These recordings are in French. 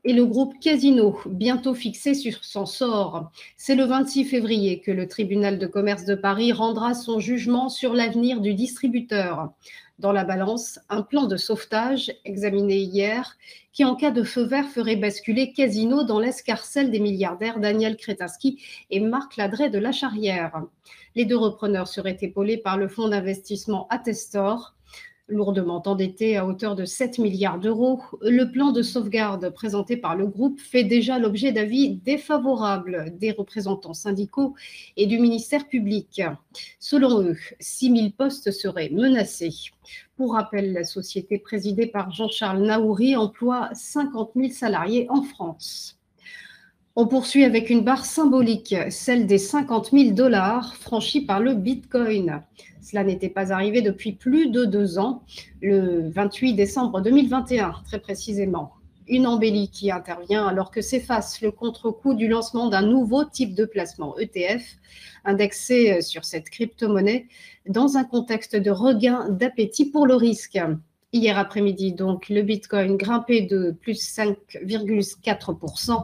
Et le groupe Casino, bientôt fixé sur son sort. C'est le 26 février que le tribunal de commerce de Paris rendra son jugement sur l'avenir du distributeur. Dans la balance, un plan de sauvetage examiné hier qui, en cas de feu vert, ferait basculer Casino dans l'escarcelle des milliardaires Daniel Kretinsky et Marc Ladret de Lacharrière. Les deux repreneurs seraient épaulés par le fonds d'investissement Attestor, lourdement endetté à hauteur de 7 milliards d'euros. Le plan de sauvegarde présenté par le groupe fait déjà l'objet d'avis défavorables des représentants syndicaux et du ministère public. Selon eux, 6 000 postes seraient menacés. Pour rappel, la société présidée par Jean-Charles Naouri emploie 50 000 salariés en France. On poursuit avec une barre symbolique, celle des 50 000 $ franchis par le Bitcoin. Cela n'était pas arrivé depuis plus de 2 ans, le 28 décembre 2021, très précisément. Une embellie qui intervient alors que s'efface le contre-coup du lancement d'un nouveau type de placement ETF, indexé sur cette crypto-monnaie, dans un contexte de regain d'appétit pour le risque. Hier après-midi, donc, le Bitcoin grimpait de plus 5,4%.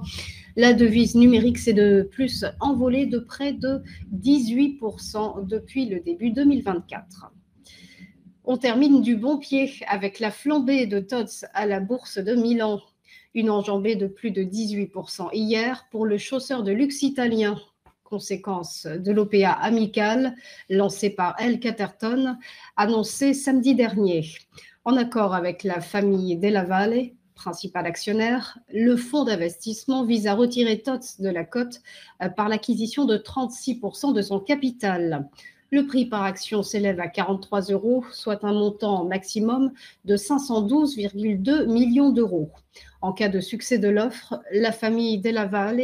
La devise numérique s'est de plus envolée de près de 18% depuis le début 2024. On termine du bon pied avec la flambée de TOTS à la bourse de Milan. Une enjambée de plus de 18% hier pour le chausseur de luxe italien. Conséquence de l'OPA amical lancé par El Caterton, annoncé samedi dernier. En accord avec la famille Della Valle, principal actionnaire, le fonds d'investissement vise à retirer TOTS de la cote par l'acquisition de 36% de son capital. Le prix par action s'élève à 43 €, soit un montant maximum de 512,2 millions d'euros. En cas de succès de l'offre, la famille Della Valle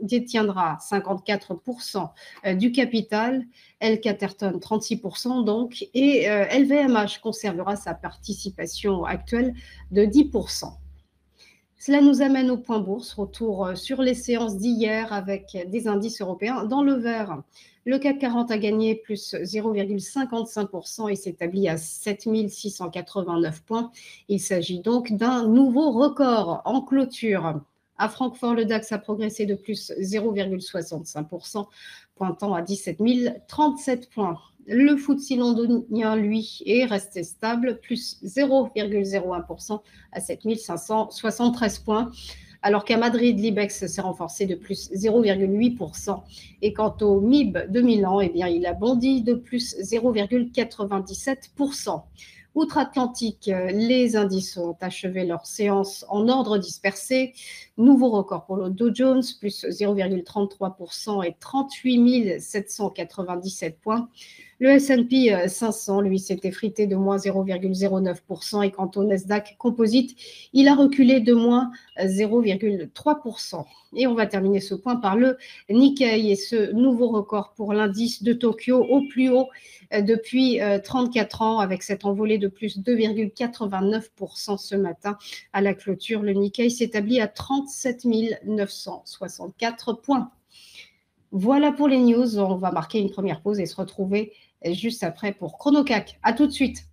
détiendra 54% du capital, El Caterton 36% donc, et LVMH conservera sa participation actuelle de 10%. Cela nous amène au point bourse, retour sur les séances d'hier avec des indices européens dans le vert. Le CAC 40 a gagné plus 0,55% et s'établit à 7 689 points. Il s'agit donc d'un nouveau record en clôture. À Francfort, le DAX a progressé de plus 0,65%, pointant à 17 037 points. Le FTSE londonien, lui, est resté stable, plus 0,01% à 7 573 points, alors qu'à Madrid, l'IBEX s'est renforcé de plus 0,8%. Et quant au MIB de Milan, eh bien, il a bondi de plus 0,97%. Outre-Atlantique, les indices ont achevé leur séance en ordre dispersé. Nouveau record pour le Dow Jones, plus 0,33% et 38 797 points. Le S&P 500, lui, s'est effrité de moins 0,09%. Et quant au Nasdaq Composite, il a reculé de moins 0,3%. Et on va terminer ce point par le Nikkei et ce nouveau record pour l'indice de Tokyo au plus haut depuis 34 ans, avec cette envolée de plus 2,89% ce matin. À la clôture, le Nikkei s'établit à 37 964 points. Voilà pour les news. On va marquer une première pause et se retrouver juste après pour ChronoCAC. À tout de suite.